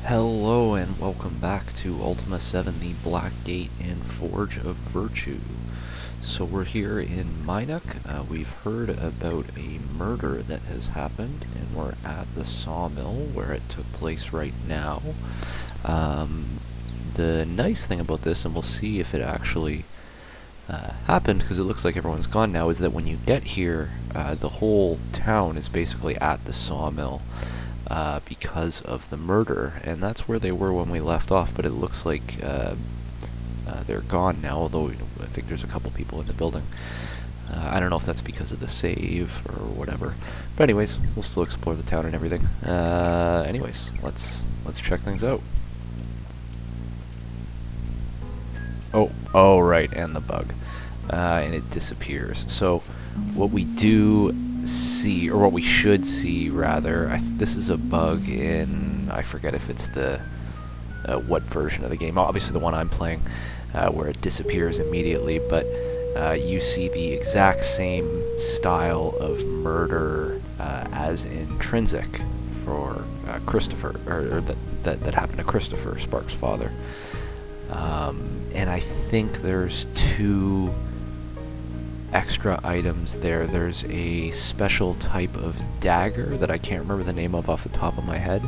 Hello and welcome back to Ultima 7, the Black Gate and Forge of Virtue. So we're here in Minuk. We've heard about a murder that has happened, and we're at the sawmill where it took place right now. The nice thing about this, and we'll see if it actually happened, because it looks like everyone's gone now, is that when you get here, the whole town is basically at the sawmill. Because of the murder, and that's where they were when we left off, but it looks like they're gone now, although I think there's a couple people in the building. I don't know if that's because of the save or whatever, but anyways, we'll still explore the town and everything. Anyways, let's check things out. Oh right, and the bug. And it disappears. So what we do see, or what we should see rather, this is a bug in, I forget if it's the what version of the game, obviously the one I'm playing, where it disappears immediately, but you see the exact same style of murder as in Intrinsic for Christopher, or that happened to Christopher, Spark's father. And I think there's two extra items there. There's a special type of dagger that I can't remember the name of off the top of my head,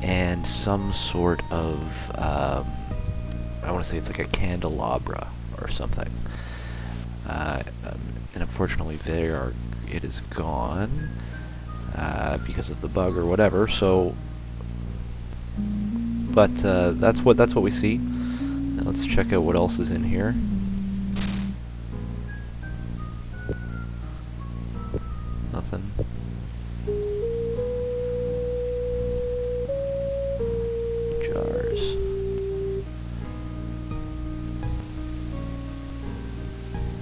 and some sort of, I want to say it's like a candelabra or something. And unfortunately it is gone because of the bug or whatever, so, but that's what we see. Now let's check out what else is in here. Nothing. Jars.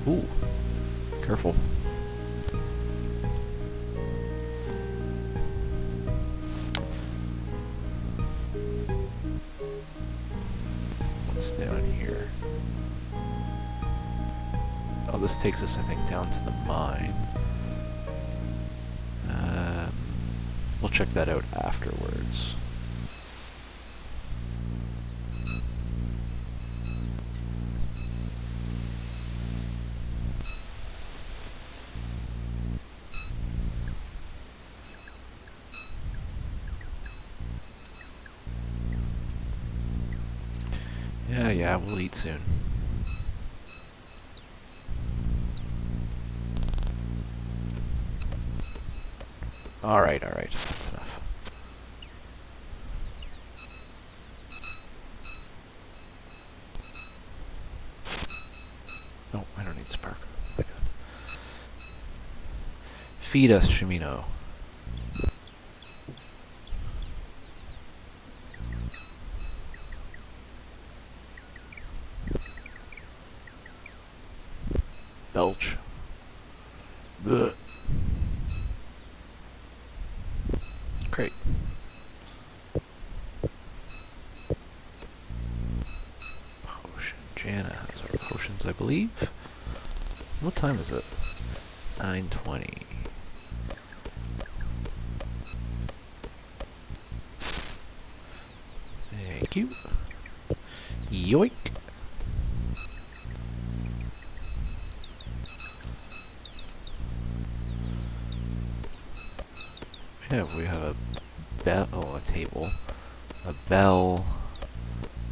Ooh. Careful. What's down here? Oh, this takes us, I think, down to the mine. We'll check that out afterwards. Yeah, we'll eat soon. Alright, that's enough. No, I don't need Spark. Oh my God. Feed us, Shimino. Belch. Ugh. Great. Potion. Jana has our potions, I believe. What time is it? 9:20. Thank you. Yoink. Yeah, we have a bell, a table, a bell,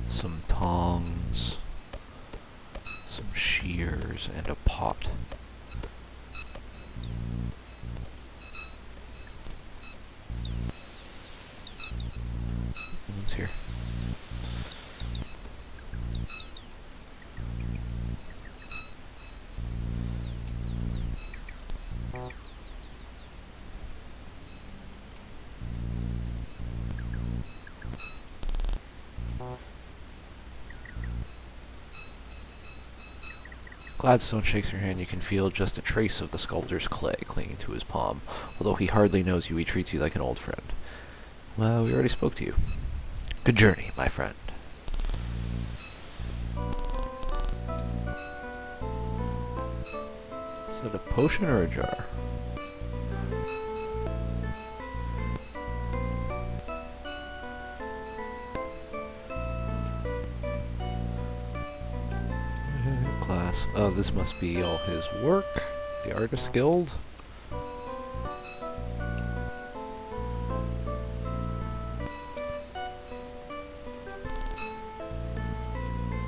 some tongs, some shears, and a pot. Who's here? Gladstone shakes your hand. You can feel just a trace of the sculptor's clay clinging to his palm. Although he hardly knows you, he treats you like an old friend. Well, we already spoke to you. Good journey, my friend. Is it a potion or a jar? glass. Oh, this must be all his work. The Artist Guild.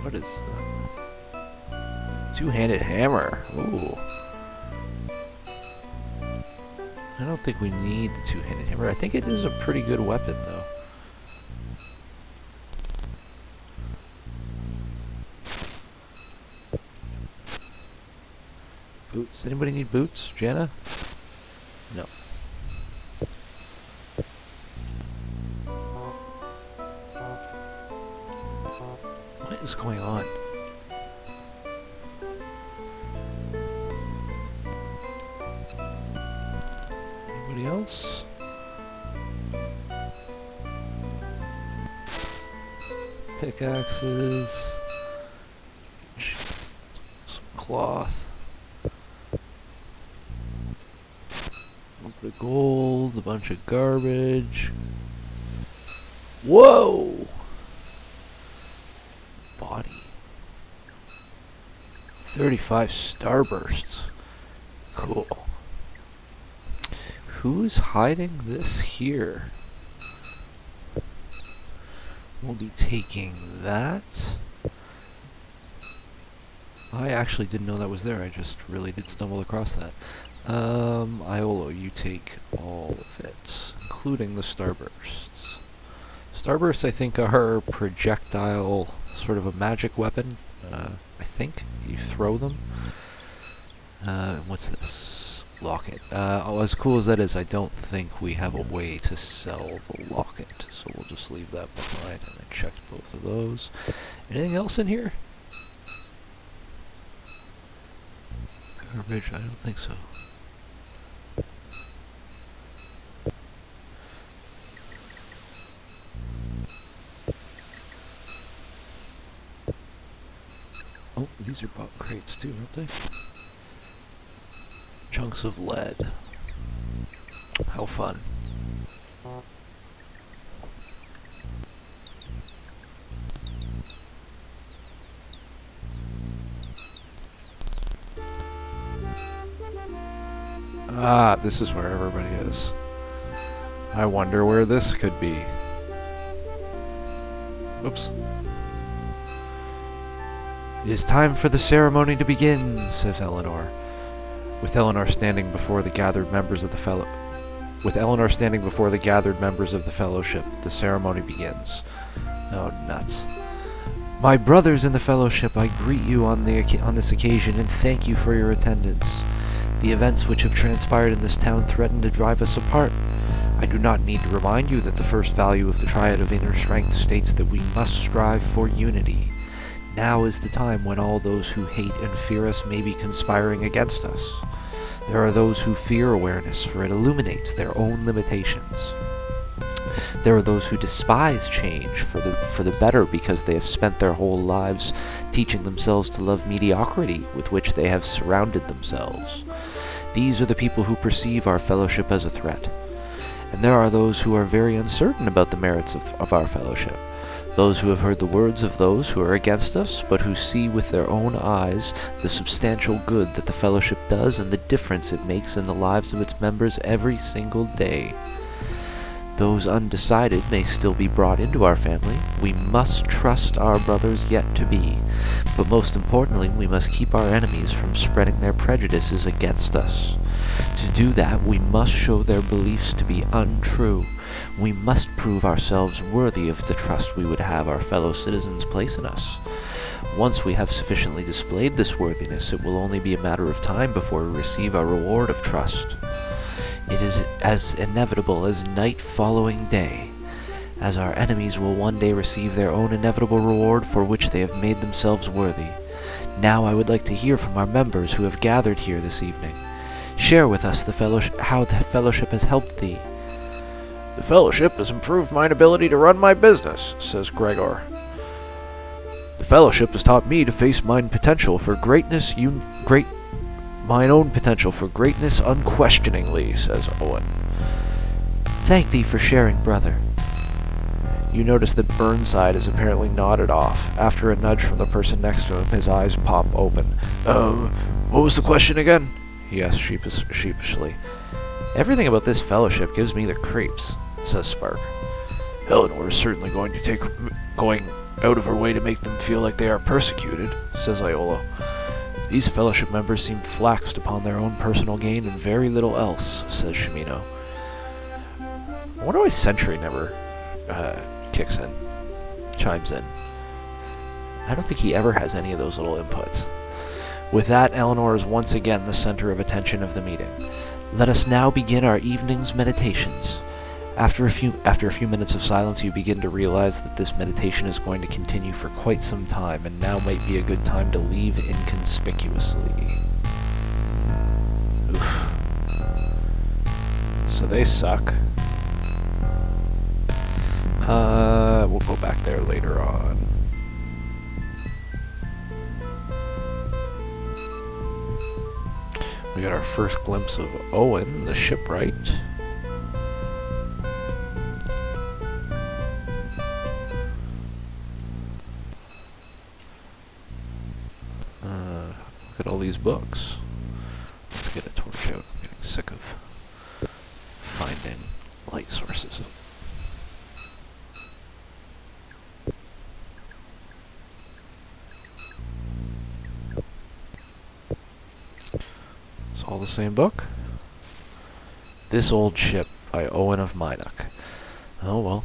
What is that? Two-handed hammer. Ooh. I don't think we need the two-handed hammer. I think it is a pretty good weapon, though. Boots. Anybody need boots? Jana? No. What is going on? Anybody else? Pickaxes. Some cloth. A bunch of gold, a bunch of garbage. Whoa! Body. 35 starbursts. Cool. Who's hiding this here? We'll be taking that. I actually didn't know that was there. I just really did stumble across that. Iolo, you take all of it, including the starbursts. Starbursts, I think, are projectile, sort of a magic weapon. I think you throw them. What's this? Locket. As cool as that is, I don't think we have a way to sell the locket, so we'll just leave that behind. And I checked both of those. Anything else in here? Garbage? I don't think so. Oh, these are bot crates too, aren't they? Chunks of lead. How fun. Ah, this is where everybody is. I wonder where this could be. Oops. It is time for the ceremony to begin, says Eleanor. With Eleanor standing before the gathered members of the fellowship, the ceremony begins. Oh, nuts. My brothers in the fellowship, I greet you on this occasion and thank you for your attendance. The events which have transpired in this town threaten to drive us apart. I do not need to remind you that the first value of the Triad of Inner Strength states that we must strive for unity. Now is the time when all those who hate and fear us may be conspiring against us. There are those who fear awareness, for it illuminates their own limitations. There are those who despise change for the better because they have spent their whole lives teaching themselves to love mediocrity with which they have surrounded themselves. These are the people who perceive our fellowship as a threat. And there are those who are very uncertain about the merits of our fellowship. Those who have heard the words of those who are against us, but who see with their own eyes the substantial good that the fellowship does and the difference it makes in the lives of its members every single day. Those undecided may still be brought into our family. We must trust our brothers yet to be, but most importantly, we must keep our enemies from spreading their prejudices against us. To do that, we must show their beliefs to be untrue. We must prove ourselves worthy of the trust we would have our fellow citizens place in us. Once we have sufficiently displayed this worthiness, it will only be a matter of time before we receive our reward of trust. It is as inevitable as night following day, as our enemies will one day receive their own inevitable reward for which they have made themselves worthy. Now I would like to hear from our members who have gathered here this evening. Share with us how the fellowship has helped thee. The fellowship has improved mine ability to run my business, says Gregor. The fellowship has taught me to face mine potential for greatness, mine own potential for greatness unquestioningly, says Owen. Thank thee for sharing, brother. You notice that Burnside is apparently nodded off. After a nudge from the person next to him, his eyes pop open. What was the question again? He asks sheepishly. Everything about this fellowship gives me the creeps, says Spark. Eleanor is certainly going out of her way to make them feel like they are persecuted, says Iolo. These fellowship members seem flaxed upon their own personal gain and very little else, says Shimino. I wonder why Sentry never chimes in. I don't think he ever has any of those little inputs. With that, Eleanor is once again the center of attention of the meeting. Let us now begin our evening's meditations. After a few minutes of silence, you begin to realize that this meditation is going to continue for quite some time, and now might be a good time to leave inconspicuously. Oof. So they suck. We'll go back there later on. We got our first glimpse of Owen, the shipwright. Look at all these books. Let's get a torch out. I'm getting sick of finding light sources. It's all the same book. This Old Ship by Owen of Minok. Oh well.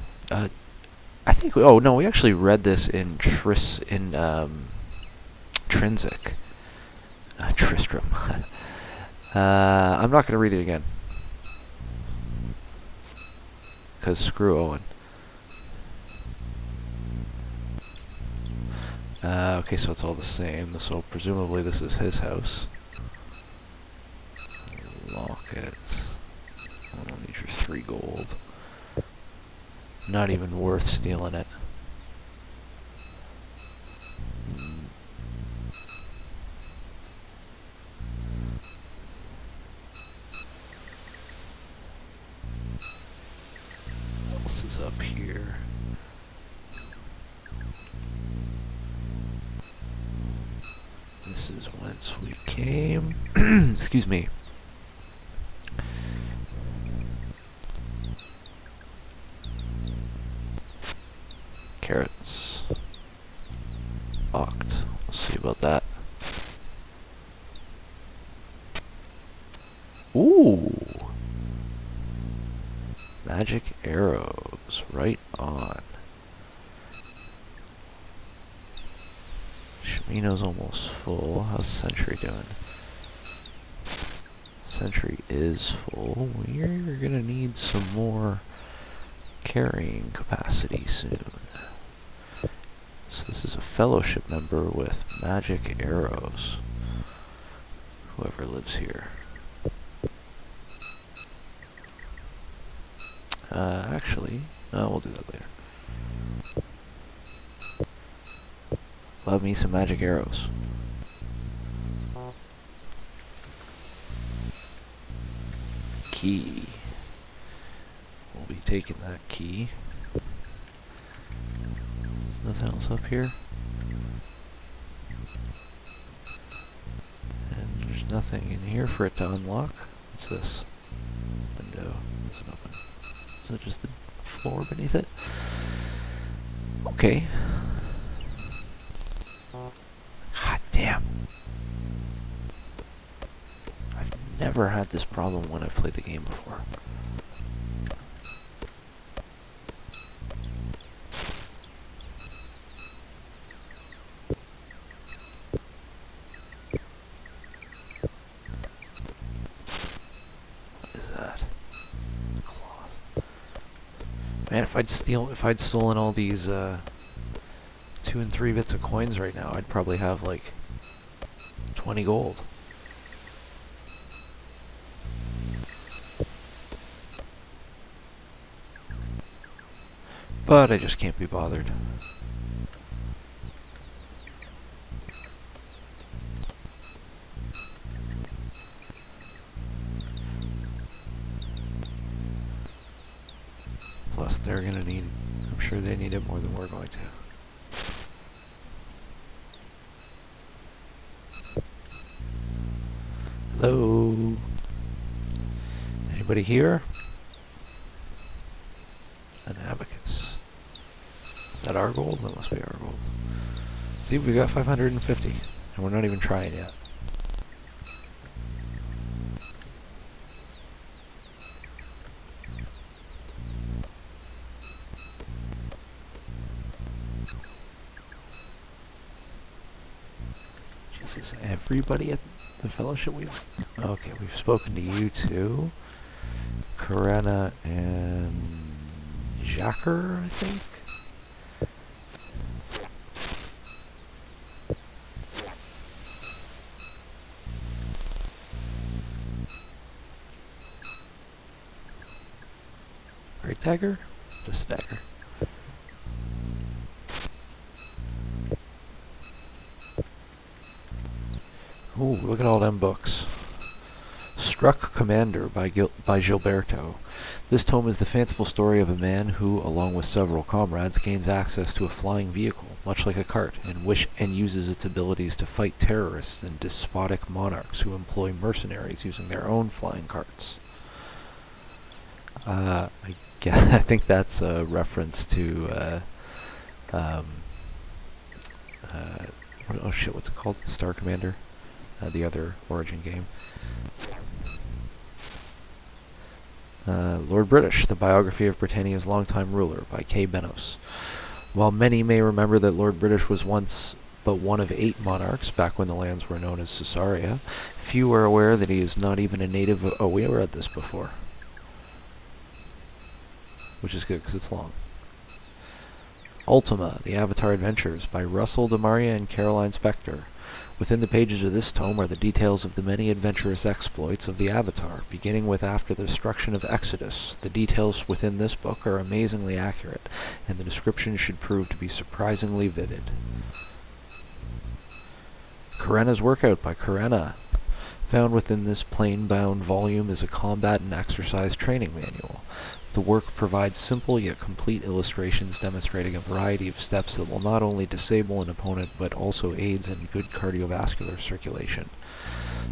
I think. Oh no, we actually read this in Trinsic. Tristram. I'm not going to read it again. Because screw Owen. Okay, so it's all the same. So presumably this is his house. Lockets. I don't need your 3 gold. Not even worth stealing it. What else is up here? This is whence we came. Excuse me. Carrots. Locked. We'll see about that. Ooh! Magic arrows. Right on. Shimino's almost full. How's Sentry doing? Sentry is full. We're gonna need some more carrying capacity soon. So this is a fellowship member with magic arrows. Whoever lives here. Actually, we'll do that later. Love me some magic arrows. Key. We'll be taking that key. There's nothing else up here. And there's nothing in here for it to unlock. What's this? Window. Doesn't open. Is it just the floor beneath it? Okay. God damn. I've never had this problem when I've played the game before. Man, if I'd stolen all these 2 and 3 bits of coins right now, I'd probably have like 20 gold. But I just can't be bothered. Plus, they're gonna need I'm sure they need it more than we're going to. Hello? Anybody here? An abacus. Is that our gold? That must be our gold. See, we got 550, and we're not even trying yet. Jesus, everybody at the Fellowship Okay, we've spoken to you two. Karena and Jacker, I think? Great dagger? Just a dagger. Ooh, look at all them books. Struck Commander by Gilberto. This tome is the fanciful story of a man who, along with several comrades, gains access to a flying vehicle, much like a cart, and uses its abilities to fight terrorists and despotic monarchs who employ mercenaries using their own flying carts. I think that's a reference to oh shit, what's it called? Star Commander, the other Origin game. Lord British, the biography of Britannia's longtime ruler, by K. Benos. While many may remember that Lord British was once but one of 8 monarchs back when the lands were known as Caesarea, few are aware that he is not even a native of... Oh, we read this before. Which is good because it's long. Ultima, The Avatar Adventures, by Russell de Maria and Caroline Spector. Within the pages of this tome are the details of the many adventurous exploits of the Avatar, beginning with after the destruction of Exodus. The details within this book are amazingly accurate, and the description should prove to be surprisingly vivid. Karena's Workout by Karena. Found within this plain-bound volume is a combat and exercise training manual. The work provides simple yet complete illustrations demonstrating a variety of steps that will not only disable an opponent but also aids in good cardiovascular circulation.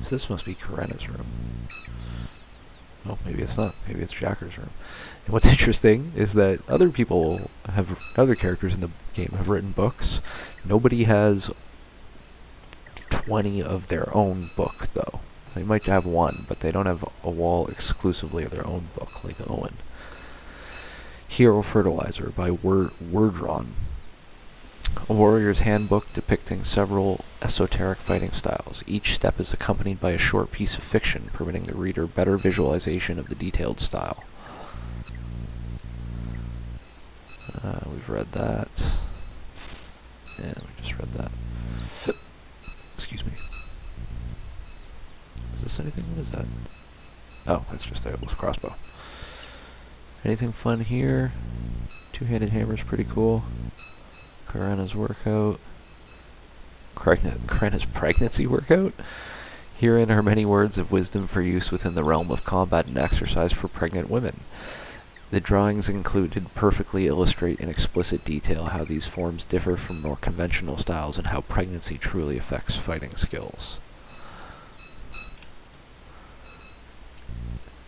So this must be Karena's room. Oh, maybe it's not. Maybe it's Jacker's room. And what's interesting is that other characters in the game have written books. Nobody has 20 of their own book, though. They might have one, but they don't have a wall exclusively of their own book, like Owen. Hero Fertilizer by Wordron. A warrior's handbook depicting several esoteric fighting styles. Each step is accompanied by a short piece of fiction, permitting the reader better visualization of the detailed style. We've read that. And we just read that. Excuse me. Is this anything? What is that? Oh, that's just a crossbow. Anything fun here? Two-handed hammer's pretty cool. Karena's workout. Karena's pregnancy workout? Herein are many words of wisdom for use within the realm of combat and exercise for pregnant women. The drawings included perfectly illustrate in explicit detail how these forms differ from more conventional styles and how pregnancy truly affects fighting skills.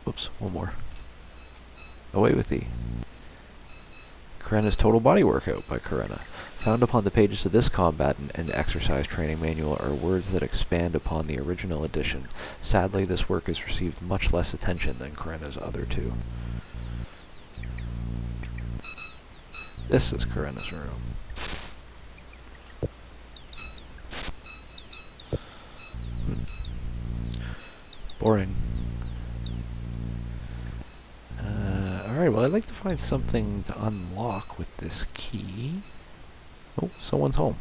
Whoops, one more. Away with thee. Karena's Total Body Workout by Karena. Found upon the pages of this combat and exercise training manual are words that expand upon the original edition. Sadly, this work has received much less attention than Karena's other two. This is Karena's room. Boring. Alright, well, I'd like to find something to unlock with this key. Oh, someone's home.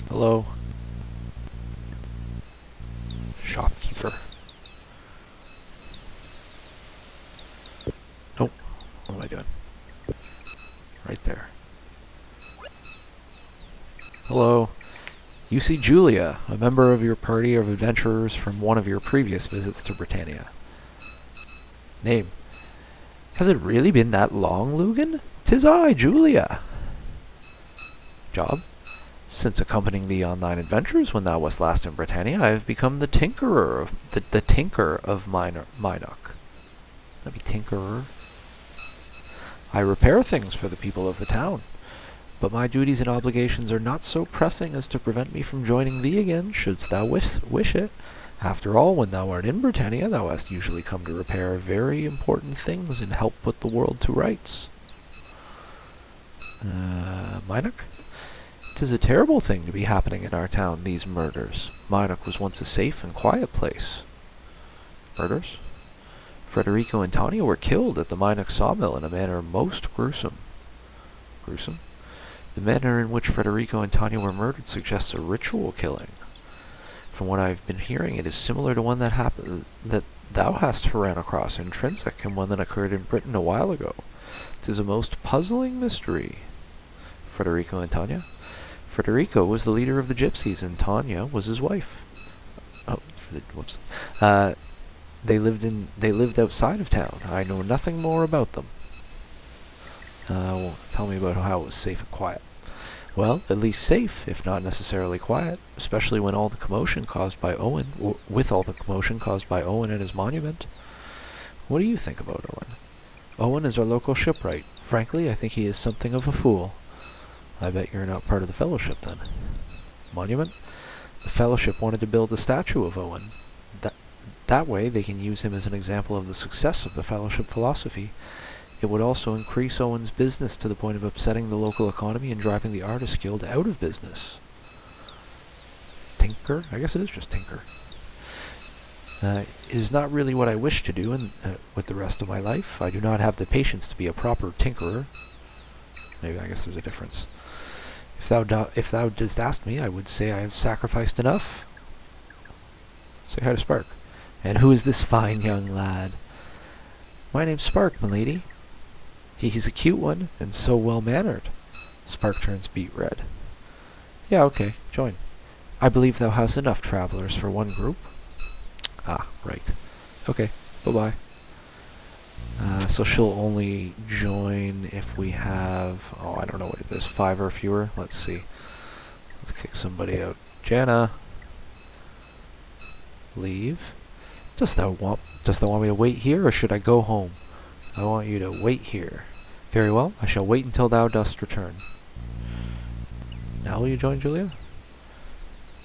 Hello. Shopkeeper. Oh, what am I doing? Right there. Hello. You see Julia, a member of your party of adventurers from one of your previous visits to Britannia. Name: Has it really been that long, Lugan? 'Tis I, Julia. Job? Since accompanying thee on thine adventures when thou wast last in Britannia, I have become the tinkerer of the tinker of Minoc. That'd be tinkerer. I repair things for the people of the town, but my duties and obligations are not so pressing as to prevent me from joining thee again, shouldst thou wish it. After all, when thou art in Britannia, thou hast usually come to repair very important things and help put the world to rights. Minoc? 'Tis a terrible thing to be happening in our town, these murders. Minoc was once a safe and quiet place. Murders? Frederico and Tanya were killed at the Minoc sawmill in a manner most gruesome. Gruesome? The manner in which Frederico and Tanya were murdered suggests a ritual killing. From what I've been hearing, it is similar to one that thou hast ran across in Trinsic, and one that occurred in Britain a while ago. 'Tis a most puzzling mystery. Frederico and Tanya? Frederico was the leader of the gypsies, and Tanya was his wife. Whoops. They lived outside of town. I know nothing more about them. Well, tell me about how it was safe and quiet. Well, at least safe, if not necessarily quiet, especially when all the commotion caused by Owen, with all the commotion caused by Owen and his monument. What do you think about Owen? Owen is our local shipwright. Frankly, I think he is something of a fool. I bet you're not part of the Fellowship, then. Monument? The Fellowship wanted to build a statue of Owen. That way, they can use him as an example of the success of the Fellowship philosophy. It would also increase Owen's business to the point of upsetting the local economy and driving the Artists Guild out of business. Tinker? I guess it is just tinker. It is not really what I wish to do with the rest of my life. I do not have the patience to be a proper tinkerer. Maybe I guess there's a difference. If thou didst ask me, I would say I have sacrificed enough. Say hi to Spark. And who is this fine young lad? My name's Spark, milady. He's a cute one, and so well-mannered. Spark turns beet red. Yeah, okay, join. I believe thou hast enough travelers for one group. Ah, right. Okay, bye-bye. So she'll only join if we have, I don't know what it is, 5 or fewer? Let's see. Let's kick somebody out. Jana! Leave? Dost thou want me to wait here, or should I go home? I want you to wait here. Very well, I shall wait until thou dost return. Now will you join Julia?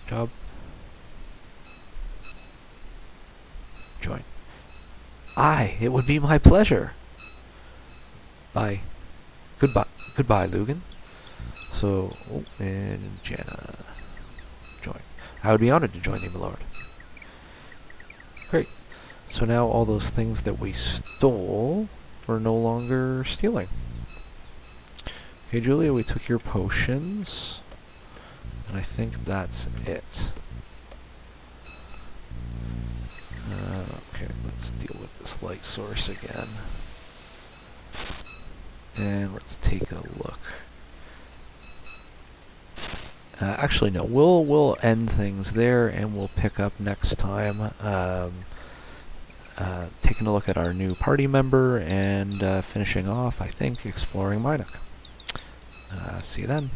Job. Join. Aye, it would be my pleasure. Bye. Goodbye, Lugan. So, and Jana. Join. I would be honored to join thee, my lord. Great. So now all those things that we stole we're no longer stealing. Okay, Julia, we took your potions. And I think that's it. Okay, let's deal with this light source again. And let's take a look. Actually, no. We'll end things there, and we'll pick up next time. Taking a look at our new party member and finishing off, I think, exploring Minoc. See you then.